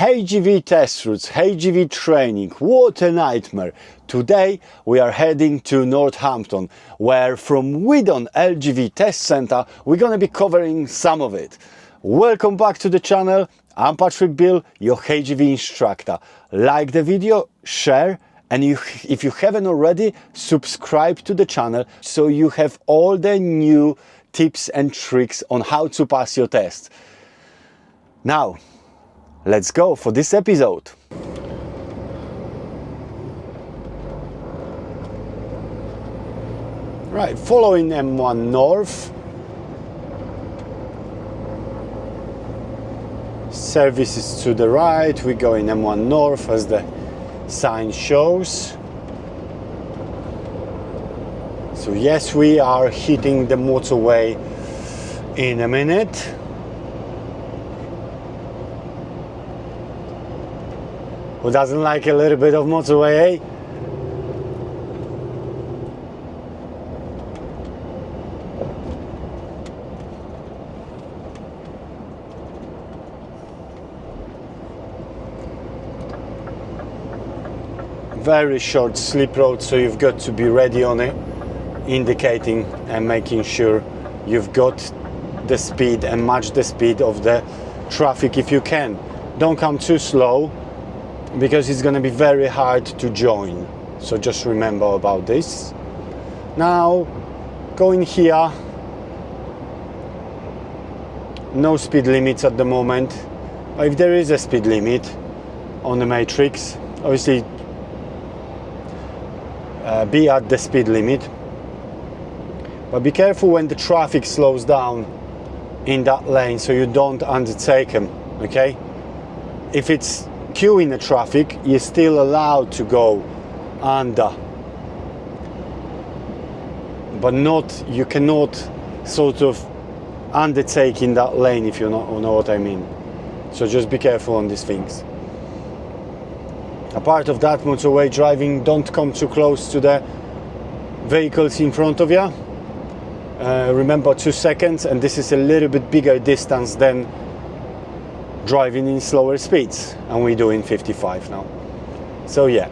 HGV test routes, HGV training, what a nightmare. Today we are heading to Northampton, where from Weedon LGV Test Centre we're going to be covering some of it. Welcome back to the channel. I'm Patrick Biel, your HGV instructor. Like the video, share, and if you haven't already, subscribe to the channel so you have all the new tips and tricks on how to pass your test. Now, let's go for this episode. Right, following M1 North. Services to the right, we go in M1 North as the sign shows. So yes, we are hitting the motorway in a minute. Who doesn't like a little bit of motorway, eh? Very short slip road, so you've got to be ready on it, indicating and making sure you've got the speed and match the speed of the traffic if you can. Don't come too slow, because it's going to be very hard to join, so just remember about this. Now going here, no speed limits at the moment. If there is a speed limit on the matrix, obviously be at the speed limit, but be careful when the traffic slows down in that lane so you don't undertake them. Okay, if it's queue in the traffic, you're still allowed to go under, but you cannot sort of undertake in that lane, if you know what I mean. So just be careful on these things. Apart of that, motorway driving, don't come too close to the vehicles in front of you. Remember 2 seconds, and this is a little bit bigger distance than driving in slower speeds, and we're doing 55 now. So yeah,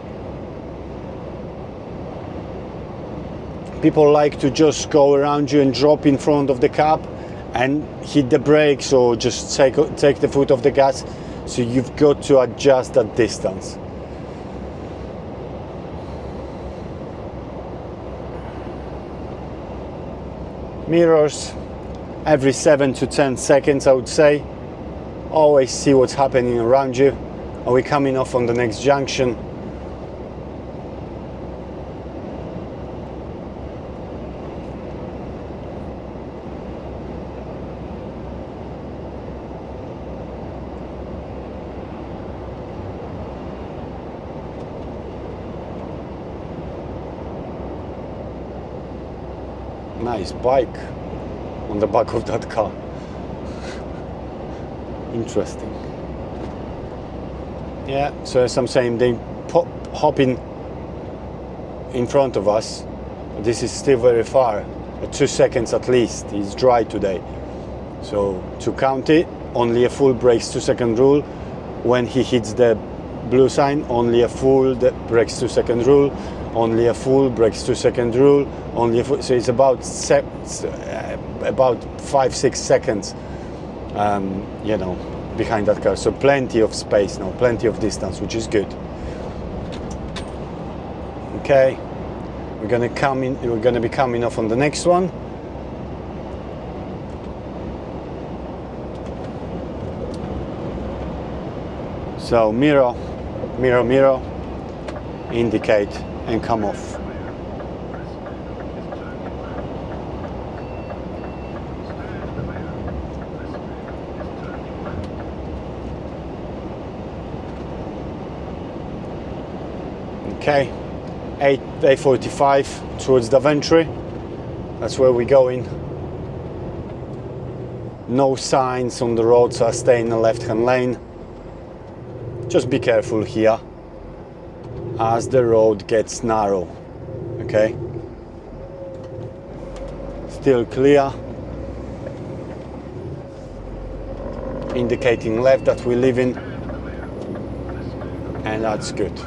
people like to just go around you and drop in front of the cab and hit the brakes, or just take the foot off the gas, so you've got to adjust that distance. Mirrors every 7 to 10 seconds, I would say. Always see what's happening around you. Are we coming off on the next junction? Nice bike on the back of that car. Interesting. Yeah, so as I'm saying, they hopping in front of us. This is still very far, 2 seconds at least. It's dry today, so to count it, only a full brakes 2 second rule. When he hits the blue sign, only a full brakes 2 second rule, only a full brakes 2 second rule, only a full. So it's about 5-6 seconds you know, behind that car, so plenty of space now, plenty of distance, which is good. Okay, we're gonna be coming off on the next one. So mirror, mirror, mirror, indicate and come off. Okay, A45 towards Daventry, that's where we're going. No signs on the road, so I stay in the left-hand lane. Just be careful here as the road gets narrow. Okay, still clear. indicating left that we're leaving and that's good.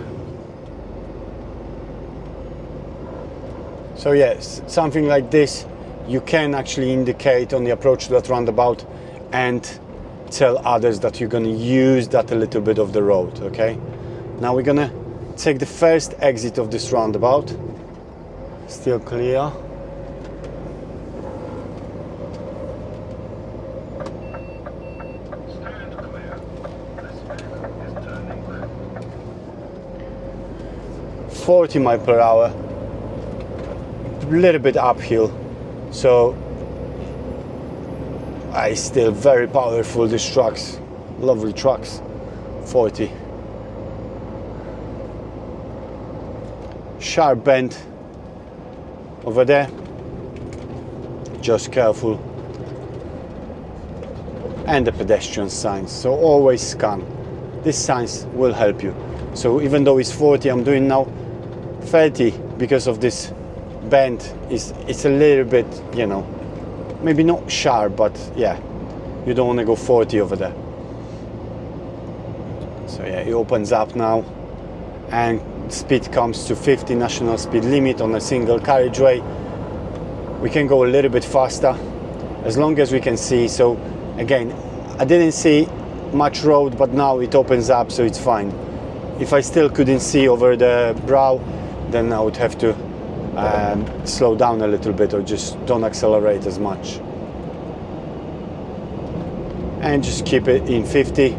So yes, something like this you can actually indicate on the approach to that roundabout and tell others that you're going to use that a little bit of the road. Okay, now we're gonna take the first exit of this roundabout. Still clear. Stand clear. This vehicle is turning left. 40 miles per hour. A little bit uphill, so I still very powerful. These trucks, lovely trucks. 40. Sharp bend over there, just careful. And the pedestrian signs, so always scan. These signs will help you. So even though it's 40, I'm doing now 30 because of this bend. It's a little bit, you know, maybe not sharp, but yeah, you don't want to go 40 over there. So yeah, it opens up now, and speed comes to 50 national speed limit on a single carriageway. We can go a little bit faster as long as we can see. So again, I didn't see much road, but now it opens up, so it's fine. If I still couldn't see over the brow, then I would have to slow down a little bit, or just don't accelerate as much, and just keep it in 50.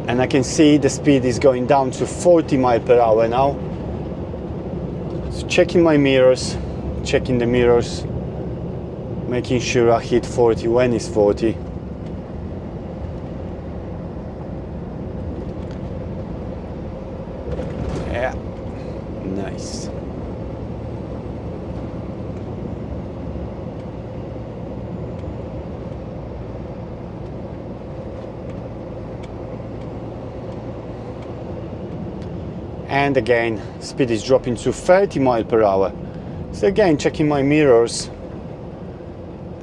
And I can see the speed is going down to 40 miles per hour now. So checking my mirrors, checking the mirrors, making sure I hit 40 when it's 40. Yeah, nice. And again, speed is dropping to 30 miles per hour. So again, checking my mirrors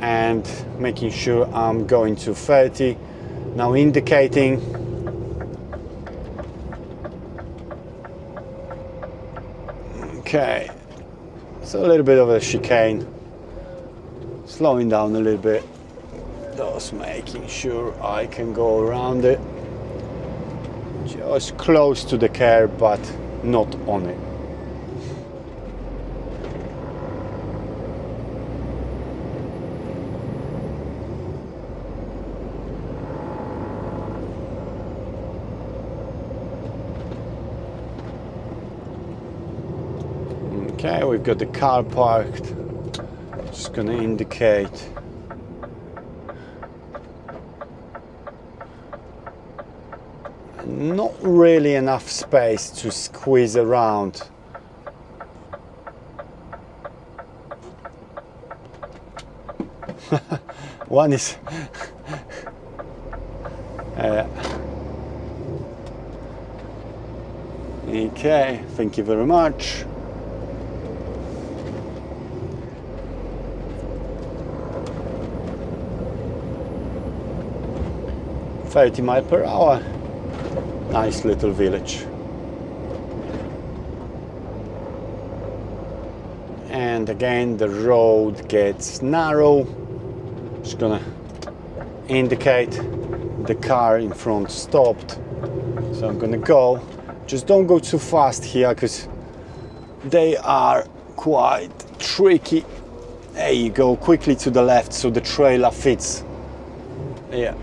and making sure I'm going to 30. Now indicating. Okay, so a little bit of a chicane. Slowing down a little bit. Just making sure I can go around it. Just close to the curb, but not on it. Okay, we've got the car parked. Just gonna indicate. Not really enough space to squeeze around. One is okay, thank you very much. $30 miles per hour. Nice little village. And again, the road gets narrow. Just gonna indicate the car in front stopped. So I'm gonna go. Just don't go too fast here, because they are quite tricky. There you go, quickly to the left so the trailer fits. Yeah.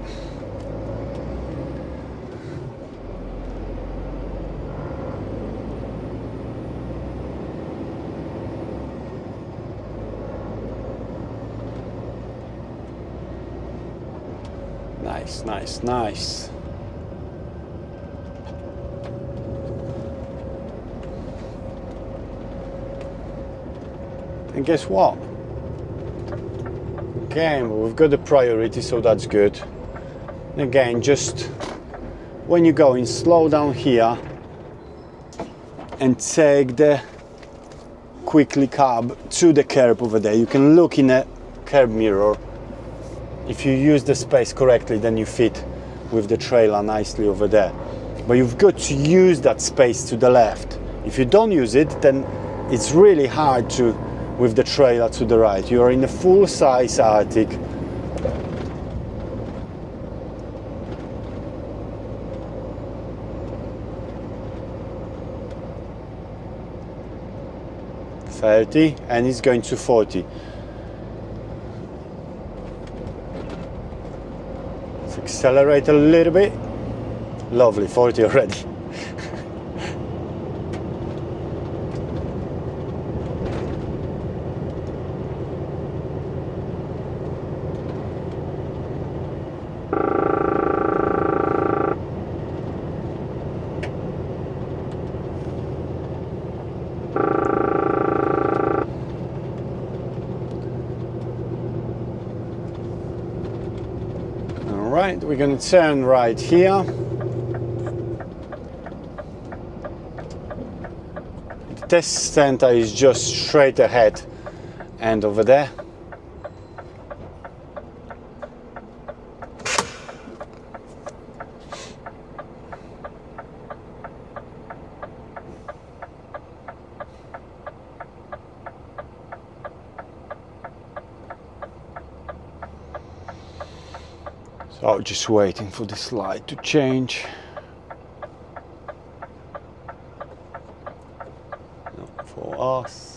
Nice, nice, nice. And guess what? Again, we've got the priority, so that's good. And again, just when you're going, slow down here and take the quickly cab to the curb over there. You can look in a curb mirror. If you use the space correctly, then you fit with the trailer nicely over there. but you've got to use that space to the left. If you don't use it, then it's really hard to with the trailer to the right. You are in a full-size Arctic. And it's going to 40. Let's accelerate a little bit. Lovely, 40 already. Right, we're going to turn right here. The test center is just straight ahead and over there. So just waiting for this light to change. Not for us.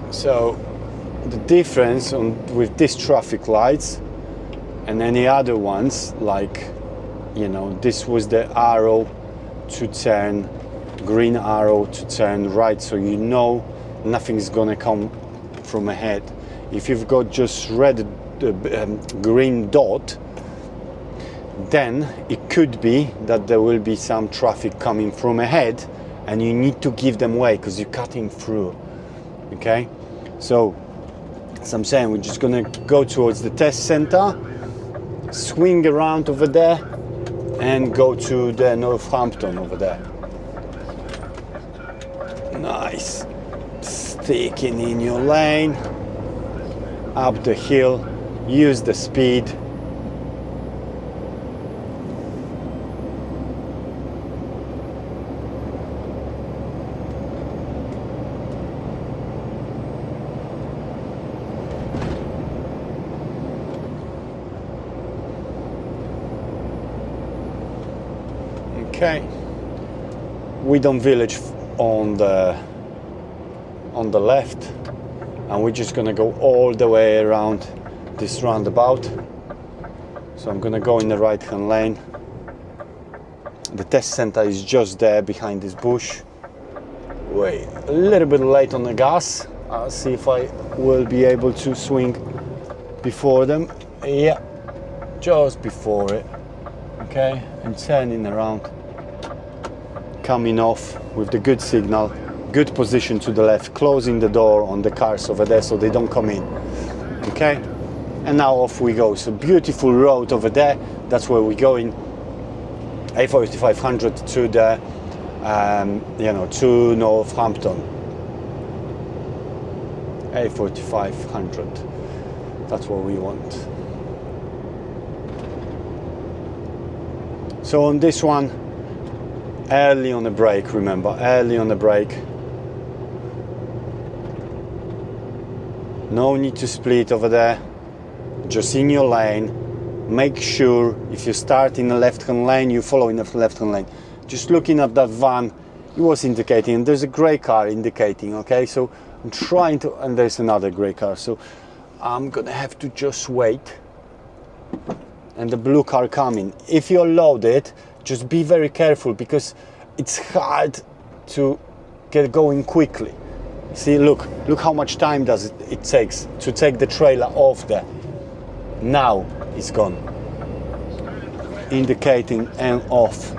So the difference with these traffic lights and any other ones, like, you know, this was the arrow to turn, green arrow to turn right, so you know nothing's gonna come from ahead. If you've got just red green dot, then it could be that there will be some traffic coming from ahead and you need to give them way because you're cutting through. Okay, so as I'm saying, we're just gonna go towards the test center, swing around over there and go to the Northampton over there. Nice. Sticking in your lane, up the hill, use the speed. Okay, Weedon Village on the left, and we're just gonna go all the way around this roundabout. So I'm gonna go in the right hand lane. The test center is just there behind this bush. Wait, a little bit late on the gas. I'll see if I will be able to swing before them. Yeah, just before it. Okay, and turning around, coming off with the good signal, good position to the left, closing the door on the cars over there so they don't come in. Okay, and now off we go. So beautiful road over there, that's where we're going. A4500 to the to Northampton. A4500, that's what we want. So on this one, early on the brake, remember, early on the brake. No need to split over there, just in your lane. Make sure if you start in the left-hand lane, you follow in the left-hand lane. Just looking at that van, it was indicating, and there's a grey car indicating, okay? So I'm trying to, and there's another grey car, so I'm gonna have to just wait. And the blue car coming. If you're loaded, just be very careful because it's hard to get going quickly. See, look how much time it takes to take the trailer off there. Now it's gone. indicating and off.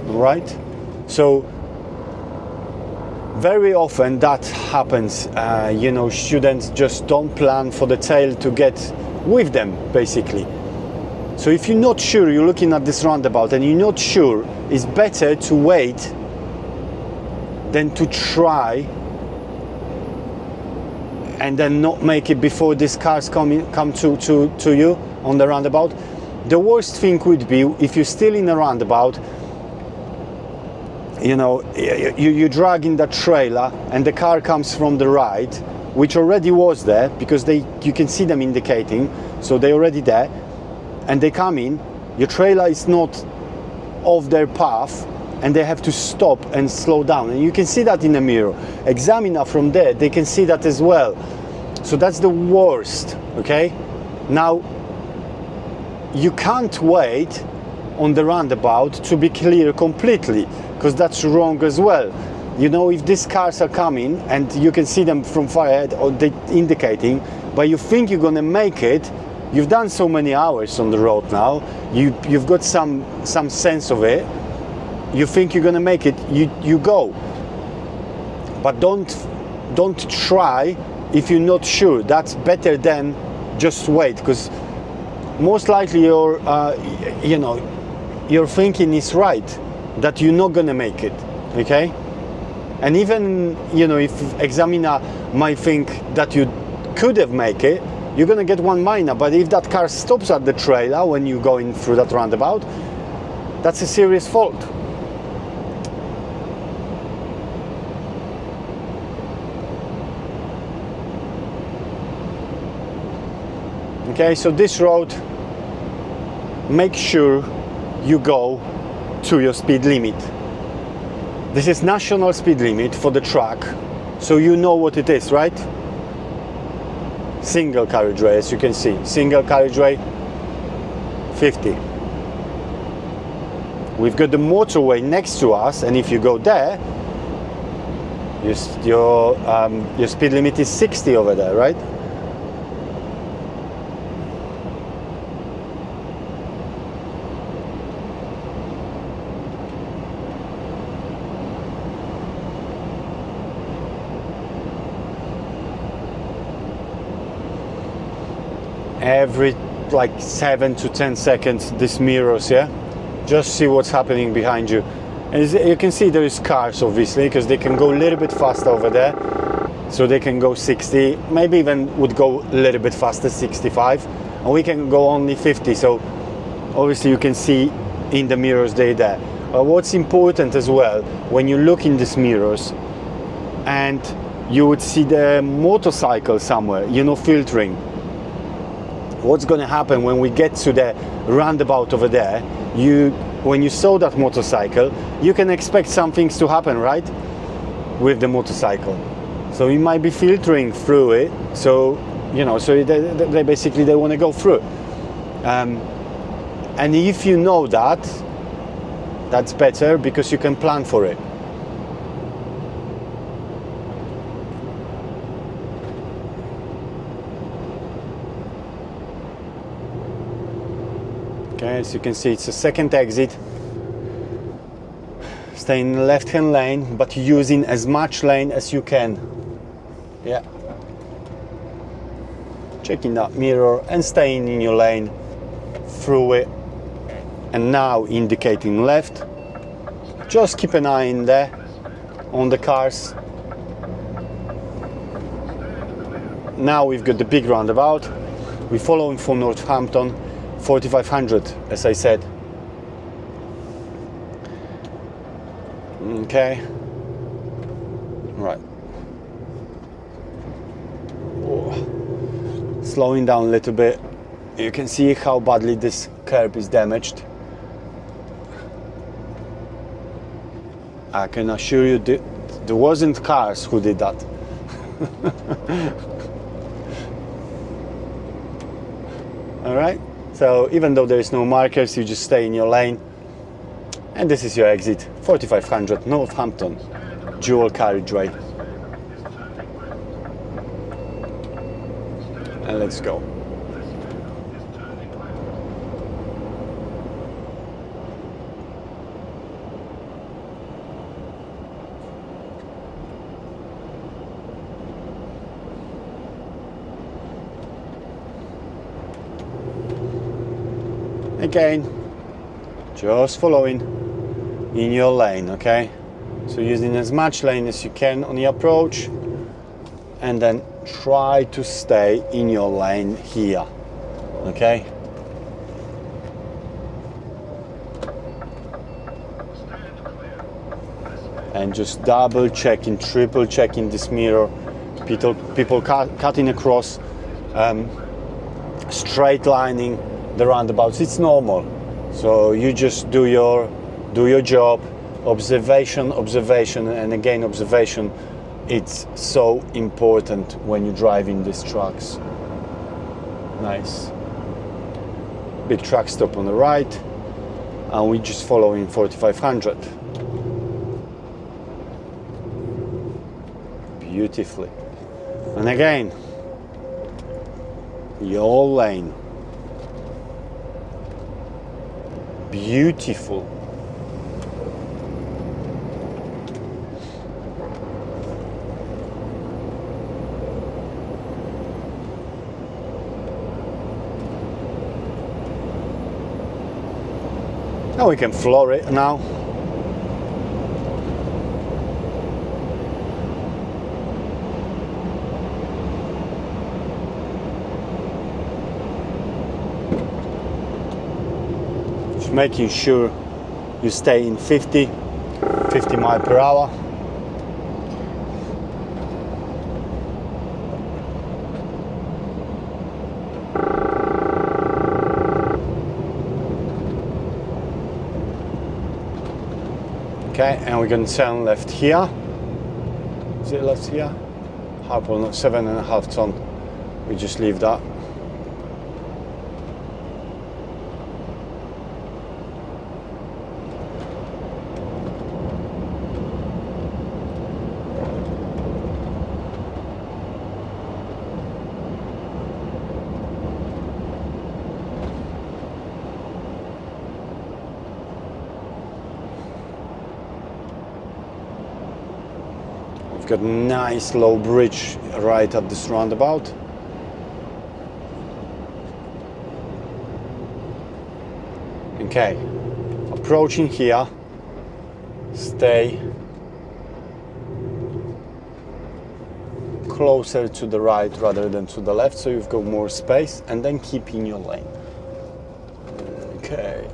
Right? So very often that happens. You know, students just don't plan for the tail to get with them, basically. So if you're not sure, you're looking at this roundabout and you're not sure, it's better to wait than to try and then not make it before these cars come to you on the roundabout. The worst thing would be if you're still in a roundabout, you know, you're dragging that trailer and the car comes from the right, which already was there because you can see them indicating, so they're already there, and they come in, your trailer is not off their path and they have to stop and slow down, and you can see that in the mirror. Examiner from there, they can see that as well. So that's the worst. Okay, now you can't wait on the roundabout to be clear completely, because that's wrong as well. You know, if these cars are coming and you can see them from far ahead or they indicating, but you think you're gonna make it, you've done so many hours on the road now, you've got some sense of it, you think you're gonna make it, you go. But don't try if you're not sure. That's better than just wait, because most likely your you know, your thinking is right that you're not gonna make it. Okay, and even, you know, if examiner might think that you could have made it, you're gonna get one minor. But if that car stops at the trailer when you're going through that roundabout, that's a serious fault. Okay, so this road, make sure you go to your speed limit. This is national speed limit for the track, so you know what it is, right? Single carriageway, as you can see, single carriageway 50. We've got the motorway next to us, and if you go there, your speed limit is 60 over there, right? Every like 7 to 10 seconds, this mirrors, yeah, just see what's happening behind you. And as you can see, there is cars, obviously, because they can go a little bit faster over there, so they can go 60, maybe even would go a little bit faster, 65, and we can go only 50. So obviously you can see in the mirrors they're there. But what's important as well, when you look in these mirrors and you would see the motorcycle somewhere, you know, filtering. What's going to happen when we get to the roundabout over there, when you saw that motorcycle, you can expect some things to happen, right, with the motorcycle. So you might be filtering through it, so, you know, so they basically, they want to go through. And if you know that, that's better, because you can plan for it. Okay, as you can see, it's a second exit. Stay in the left-hand lane, but using as much lane as you can. Yeah. Checking that mirror and staying in your lane through it. And now indicating left. Just keep an eye in there on the cars. Now we've got the big roundabout. We're following for Northampton 4500, as I said. Okay, right. Oh. Slowing down a little bit. You can see how badly this curb is damaged. I can assure you there wasn't cars who did that. All right. So even though there is no markers, you just stay in your lane. And this is your exit, 4500 Northampton, dual carriageway. And let's go. Again, just following in your lane, okay? So using as much lane as you can on the approach, and then try to stay in your lane here, okay? And just double checking, triple checking this mirror. People cutting across, straight lining the roundabouts. It's normal. So you just do your job. Observation, and again observation. It's so important when you're driving these trucks. Nice. Big truck stop on the right, and we just following 4500. Beautifully. And again, your lane. Beautiful. Now we can floor it now. Just making sure you stay in 50 miles per hour. Okay, and we're going to turn left here. Is it left here? Harpole, not 7.5 ton. We just leave that. Got a nice low bridge right at this roundabout. Okay, approaching here, stay closer to the right rather than to the left, so you've got more space, and then keep in your lane. Okay.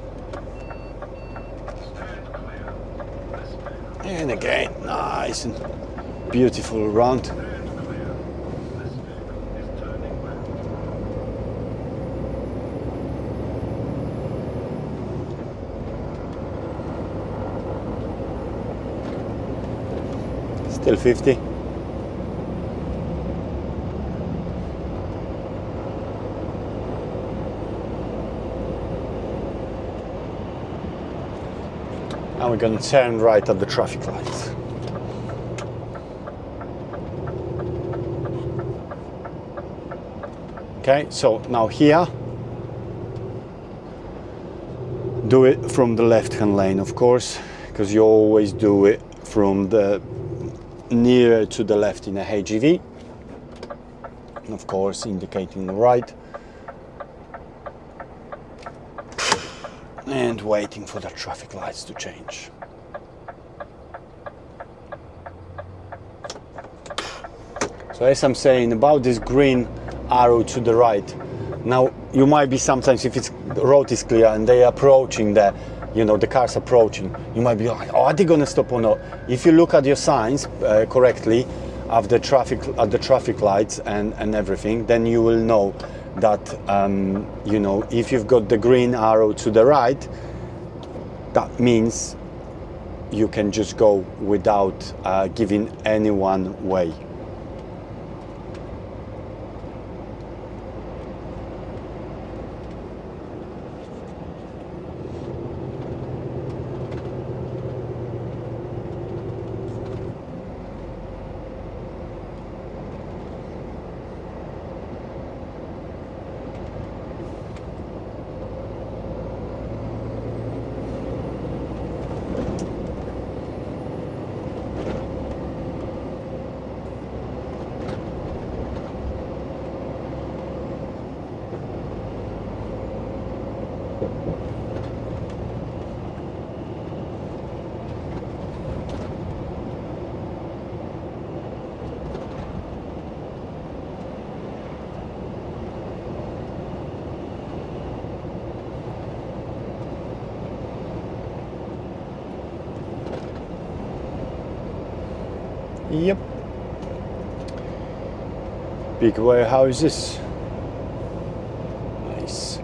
And again, nice and beautiful round. Still 50. And we're going to turn right at the traffic lights. Okay, so now here, do it from the left-hand lane, of course, because you always do it from the nearer to the left in a HGV. Of course, indicating the right. And waiting for the traffic lights to change. So as I'm saying about this green arrow to the right, now you might be sometimes, if the road is clear and they are approaching the, the cars approaching, you might be like, oh, are they gonna stop or not? If you look at your signs correctly at the traffic lights and everything, then you will know that if you've got the green arrow to the right, that means you can just go without giving anyone way. Yep. Big warehouses. Nice.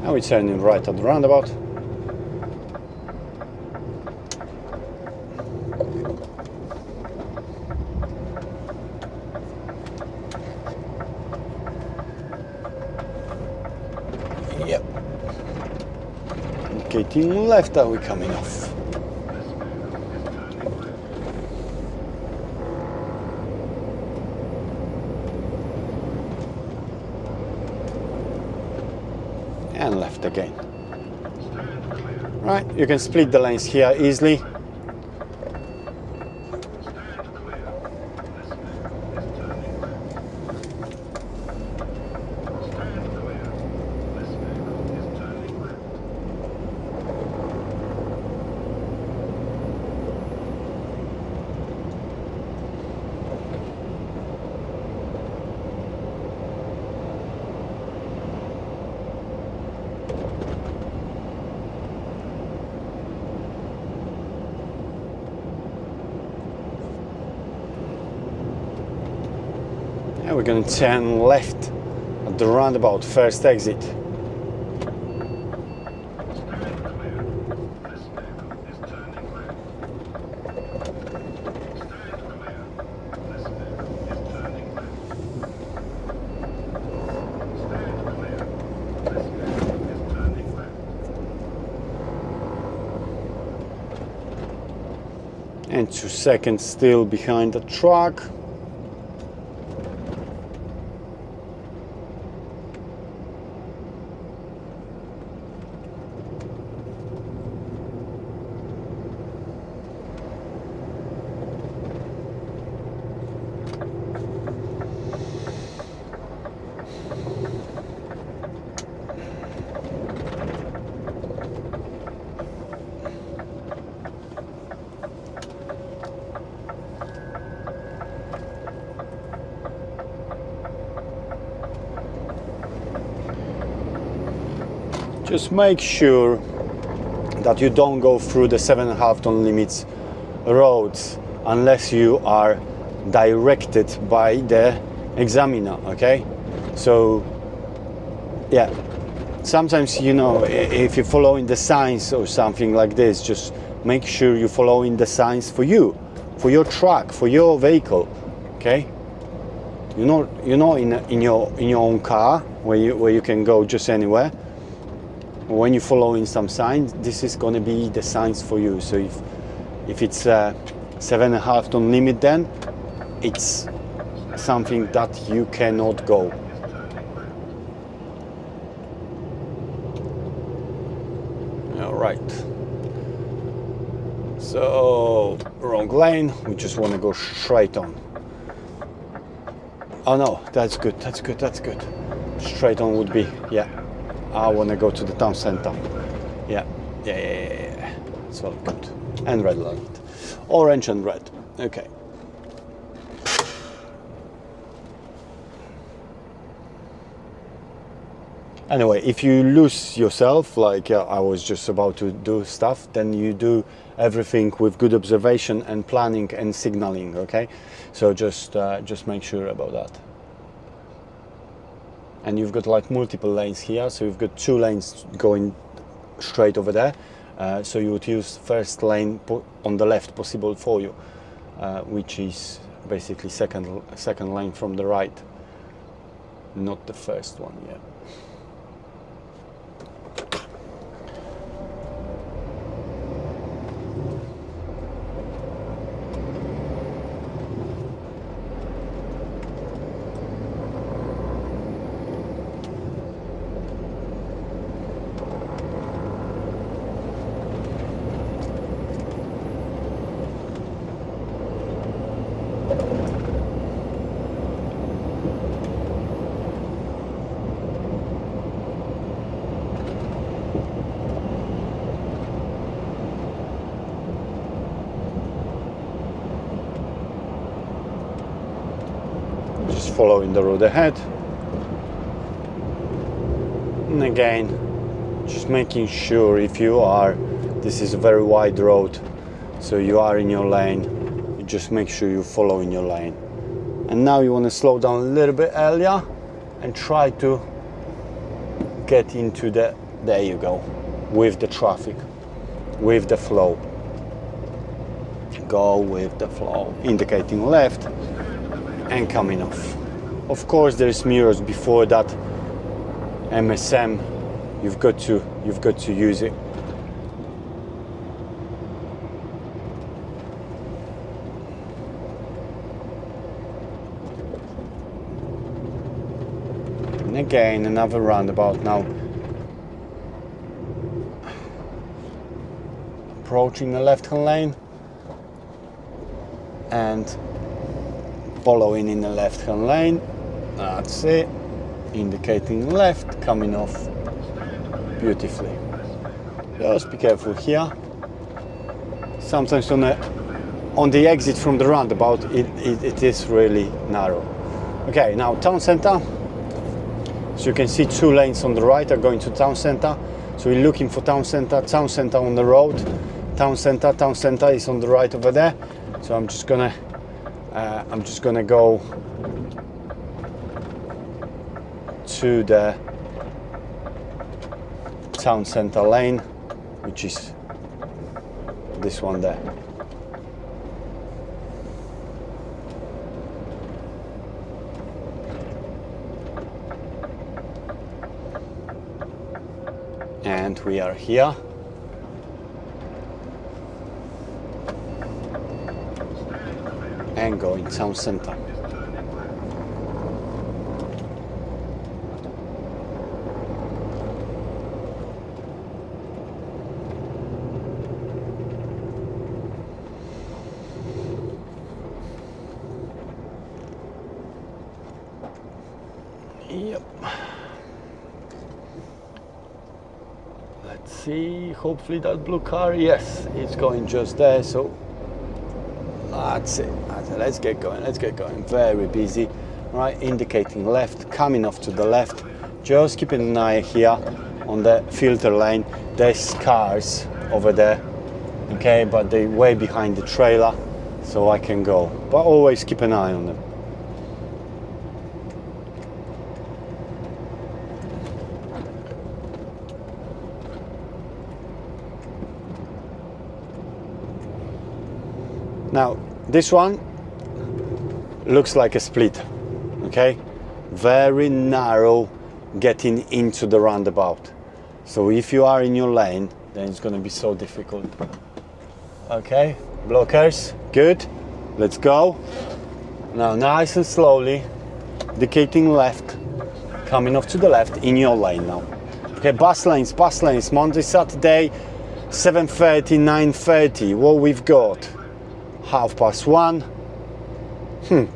Now we're turning right at the roundabout. Yep. Indicating left, are we coming off? And left again. Right, you can split the lanes here easily. And we're going to turn left at the roundabout, first exit. And 2 seconds still behind the truck. Just make sure that you don't go through the 7.5 ton limits roads unless you are directed by the examiner, okay? So yeah, sometimes, you know, if you're following the signs or something like this, just make sure you're following the signs for you, for your truck, for your vehicle, okay? You're not in your own car where you can go just anywhere. When you're following some signs, this is going to be the signs for you. So if it's a 7.5 ton limit, then it's something that you cannot go. All right. So wrong lane. We just want to go straight on. Oh no, that's good. That's good. That's good. Straight on would be, yeah. I want to go to the town center. Yeah. It's all good. And red light. Orange and red. Okay. Anyway, if you lose yourself, like I was just about to do stuff, then you do everything with good observation and planning and signaling, okay? So just make sure about that. And you've got like multiple lanes here, so you've got 2 lanes going straight over there. So you would use first lane on the left possible for you, which is basically second lane from the right, not the first one. Yeah. following the road ahead. And again, just making sure if you are, this is a very wide road, so you are in your lane, you just make sure you follow in your lane. And now you want to slow down a little bit earlier and try to get into the, there you go, with the traffic, with the flow. Go with the flow, indicating left and coming off. Of course there's mirrors before that. MSM, you've got to use it. And again, another roundabout now. Approaching the left-hand lane and following in the left-hand lane. That's it. Indicating left, coming off beautifully. Just be careful here. Sometimes on the exit from the roundabout, it is really narrow. Okay, now town center. So you can see 2 lanes on the right are going to town center. So we're looking for town center on the road. Town center is on the right over there. So I'm just gonna go to the town center lane, which is this one there. And we are here. And going town center. Yep. Let's see, hopefully that blue car, yes, it's going just there, so that's it. Let's get going, very busy. Right, indicating left, coming off to the left, just keeping an eye here on the filter lane. There's cars over there, okay, but they're way behind the trailer, so I can go, but always keep an eye on them. Now, this one looks like a split, okay? Very narrow getting into the roundabout. So if you are in your lane, then it's gonna be so difficult. Okay, blockers, good. Let's go. Now, nice and slowly, indicating left, coming off to the left in your lane now. Okay, bus lanes, Monday, Saturday, 7:30, 9:30, what we've got? 1:30. You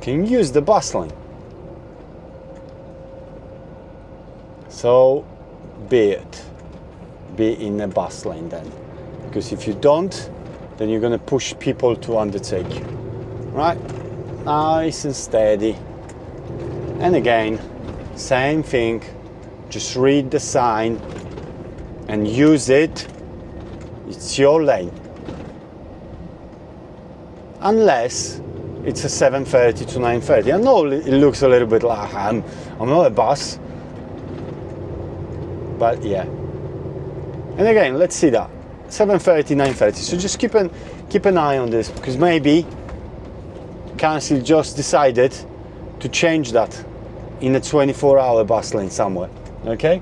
can use the bus lane. So be it. Be in a bus lane then. Because if you don't, then you're gonna push people to undertake you. Right? Nice and steady. And again, same thing. Just read the sign and use it. It's your lane. Unless it's a 7:30 to 9:30. I know it looks a little bit like I'm not a bus, but yeah. And again, let's see that 7:30, 9:30. So just keep an eye on this, because maybe council just decided to change that in a 24-hour bus lane somewhere. Okay.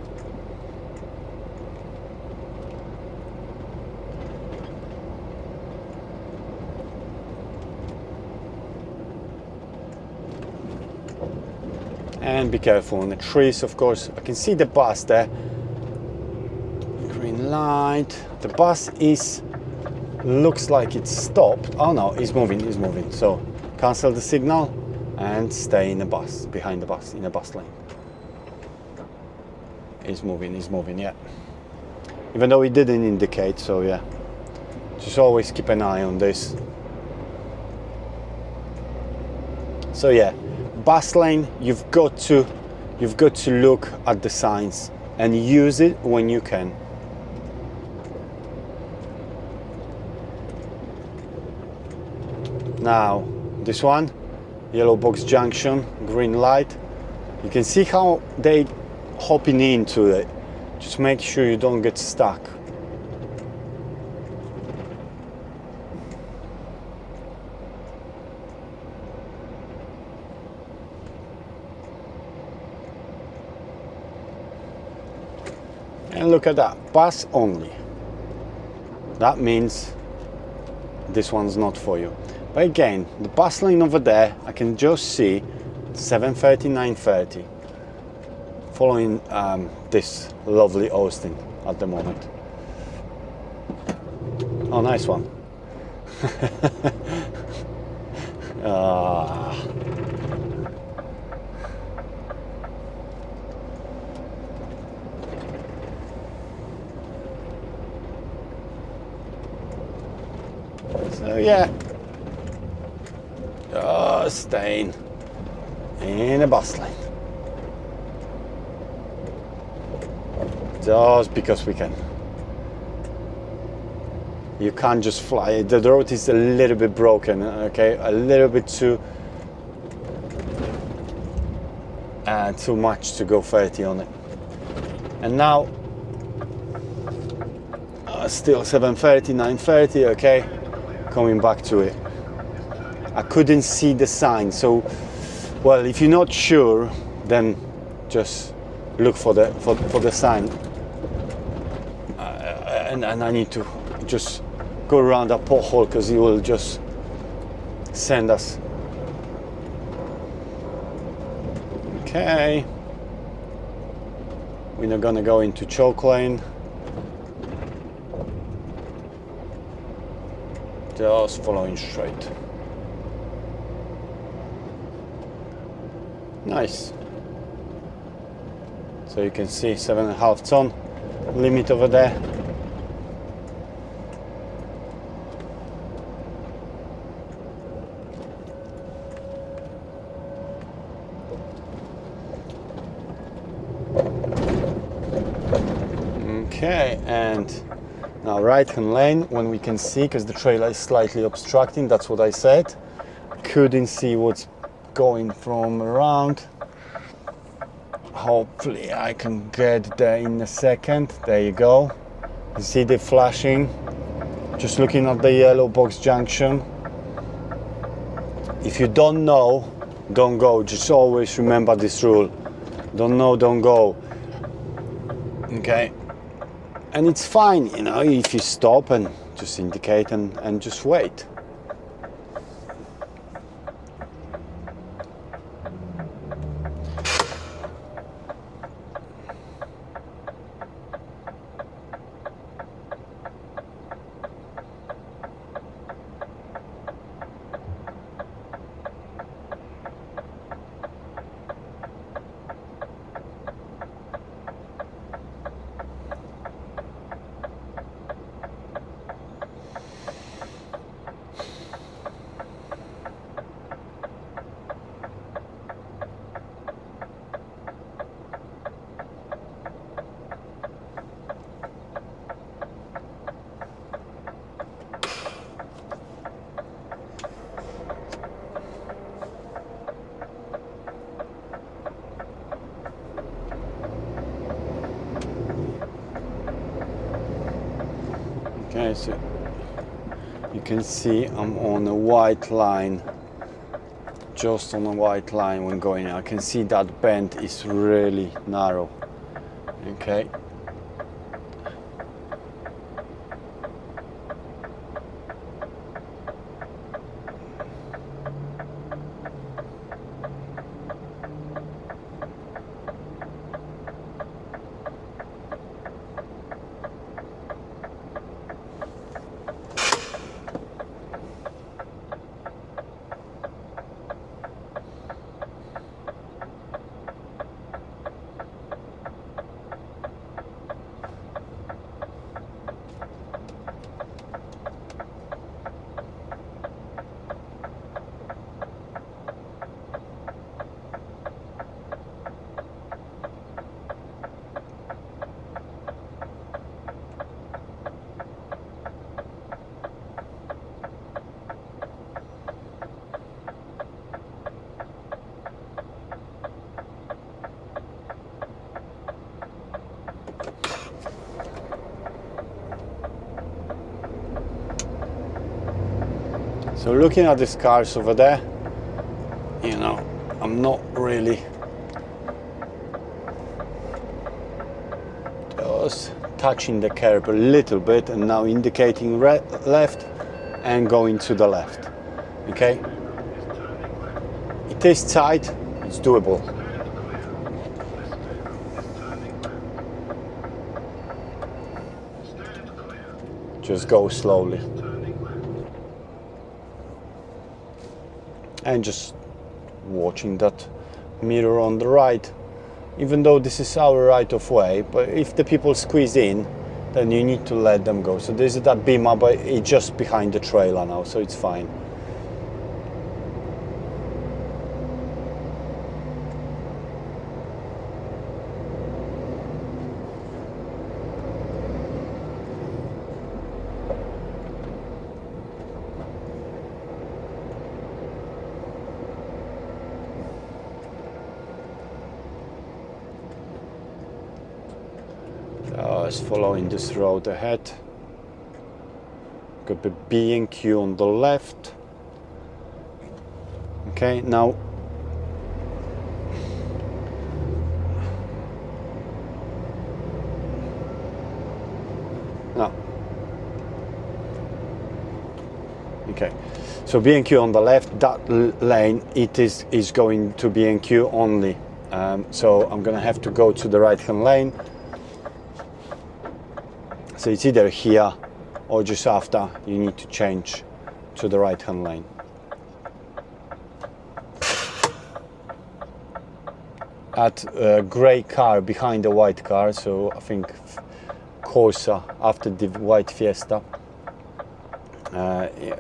And be careful on the trees, of course. I can see the bus there. Green light. The bus looks like it's stopped. Oh no, it's moving. So cancel the signal and stay in the bus, behind the bus, in the bus lane. It's moving, yeah. Even though it didn't indicate, so yeah. Just always keep an eye on this. So yeah, bus lane, you've got to look at the signs and use it when you can. Now this one, yellow box junction, green light. You can see how they hopping into it. Just make sure you don't get stuck. And look at that, bus only. That means this one's not for you. But again, the bus lane over there, I can just see 7:30, 9:30. Following this lovely Austin at the moment. Oh, nice one. Ah. So yeah, just staying in a bus lane. Just because we can. You can't just fly. The road is a little bit broken, okay? A little bit too much to go 30 on it. And now, still 7:30, 9:30, okay? Coming back to it. I couldn't see the sign, so, well, if you're not sure, then just look for the sign. And I need to just go around that pothole because it will just send us. Okay. We're not gonna go into choke lane. Just following straight. Nice. So you can see 7.5 ton limit over there. Okay, and now right hand lane when we can see, because the trailer is slightly obstructing, that's what I said. Couldn't see what's going from around. Hopefully I can get there in a second. There you go. You see the flashing. Just looking at the yellow box junction. If you don't know, don't go. Just always remember this rule. Don't know, don't go. Okay. And it's fine, you know, if you stop and just indicate and just wait. Okay, so you can see I'm on a white line, just on a white line when going. I can see that bend is really narrow. Okay. So looking at these cars over there, you know, I'm not really just touching the curb a little bit and now indicating left and going to the left. Okay, it is tight, it's doable. Just go slowly and just watching that mirror on the right, even though this is our right of way, but if the people squeeze in, then you need to let them go. So there's that beamer, but it's just behind the trailer now, so it's fine. Just following this road ahead. Got the B&Q on the left. Okay, now okay, so B&Q on the left, that lane it is going to B&Q only, so I'm gonna have to go to the right hand lane. So it's either here or just after you need to change to the right hand lane. At a grey car behind the white car, so I think Corsa after the white Fiesta.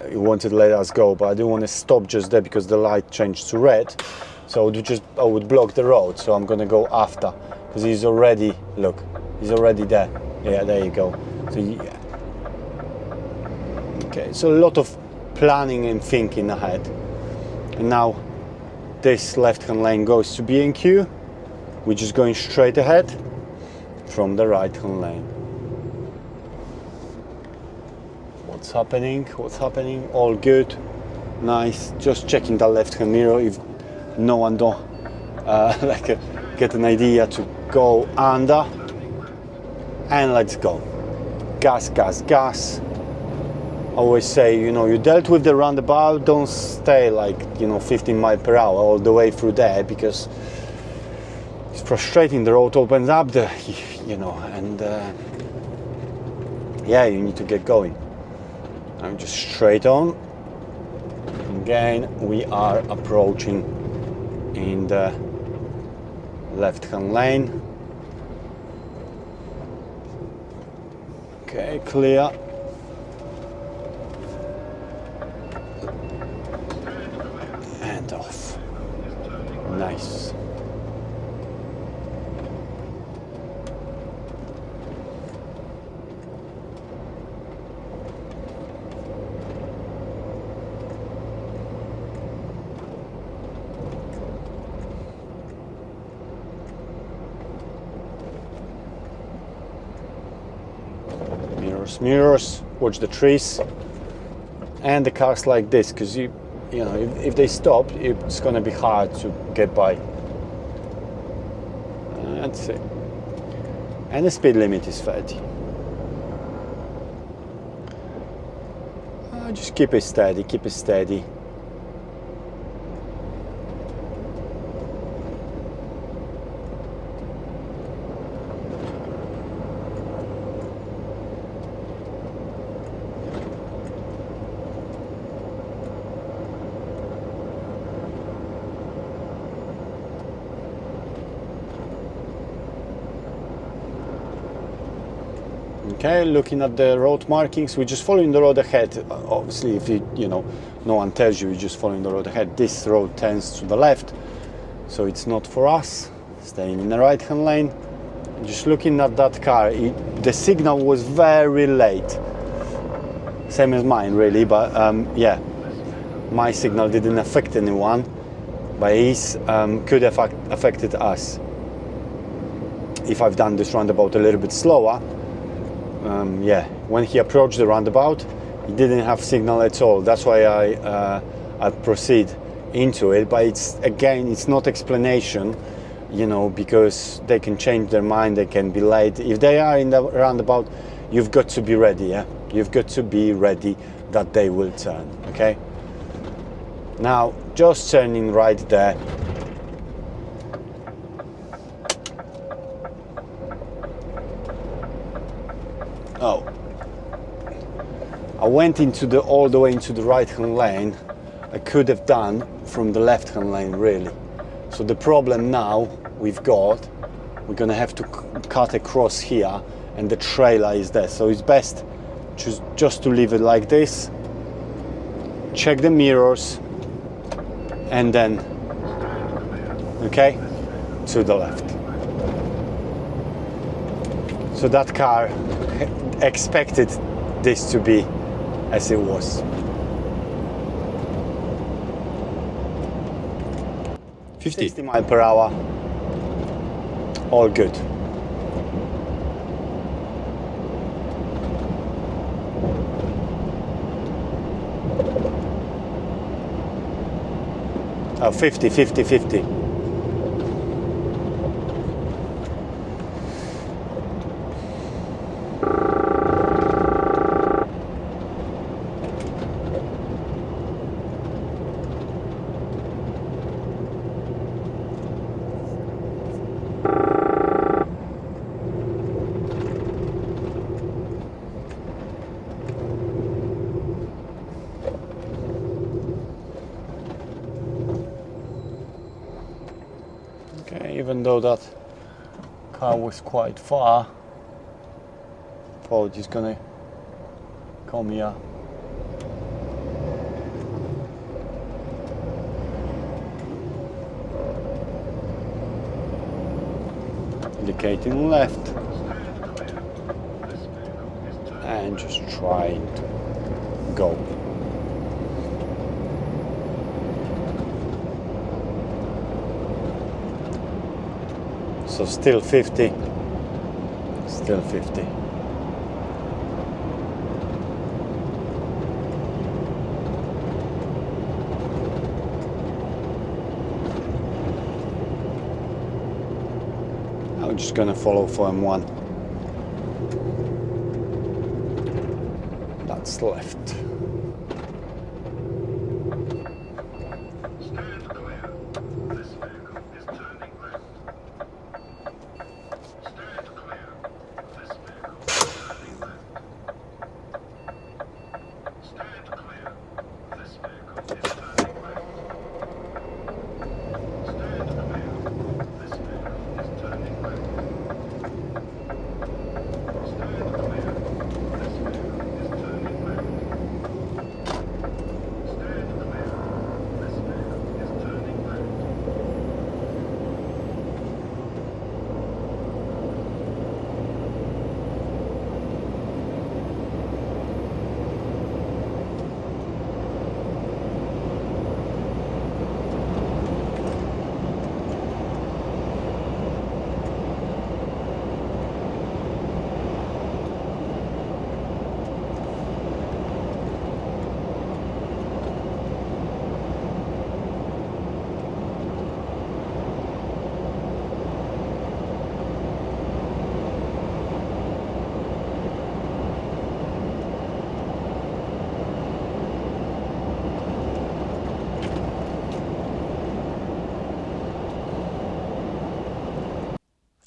He wanted to let us go, but I didn't want to stop just there because the light changed to red. So I would block the road. So I'm gonna go after because he's already, look, he's already there. Yeah, there you go. So yeah. Okay, so a lot of planning and thinking ahead. And now this left-hand lane goes to B&Q. We're just going straight ahead from the right-hand lane. What's happening? What's happening? All good. Nice. Just checking the left-hand mirror if no one don't get an idea to go under. And let's go. Gas, gas, gas. Always say, you know, you dealt with the roundabout, don't stay like, you know, 15 miles per hour all the way through there because it's frustrating. The road opens up, you know, and yeah, you need to get going. I'm just straight on. Again, we are approaching in the left-hand lane. Okay, clear. And off. Nice. Mirrors, watch the trees and the cars like this, because you know if they stop, it's gonna be hard to get by. That's it. And the speed limit is 30. Just keep it steady, keep it steady. Okay, looking at the road markings, we're just following the road ahead. Obviously, if you know, no one tells you, you're just following the road ahead. This road tends to the left, so it's not for us. Staying in the right-hand lane. Just looking at that car, the signal was very late. Same as mine, really, but yeah, my signal didn't affect anyone, but his could have affected us. If I've done this roundabout a little bit slower, yeah, when he approached the roundabout, it didn't have signal at all. That's why I proceed into it. But it's, again, it's not explanation, you know, because they can change their mind, they can be late. If they are in the roundabout, you've got to be ready, yeah? You've got to be ready that they will turn, okay? Now, just turning right there. Oh, I went into all the way into the right-hand lane. I could have done from the left-hand lane, really. So the problem now we're gonna have to cut across here, and the trailer is there. So it's best just to leave it like this. Check the mirrors, and then, okay, to the left. So that car expected this to be as it was. 60 miles per hour, all good. Oh, 50, 50, 50. Okay, even though that car was quite far, thought he's gonna come here. Indicating left, and just trying to go. So still 50, still 50. I'm just gonna follow for M1. That's left.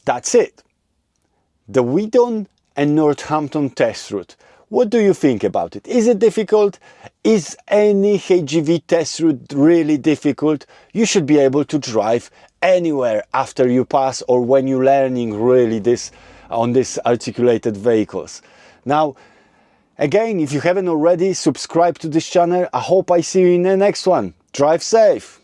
That's it. The Weedon and Northampton test route. What do you think about it? Is it difficult? Is any HGV test route really difficult? You should be able to drive anywhere after you pass or when you're learning really this on these articulated vehicles. Now, again, if you haven't already, subscribe to this channel. I hope I see you in the next one. Drive safe.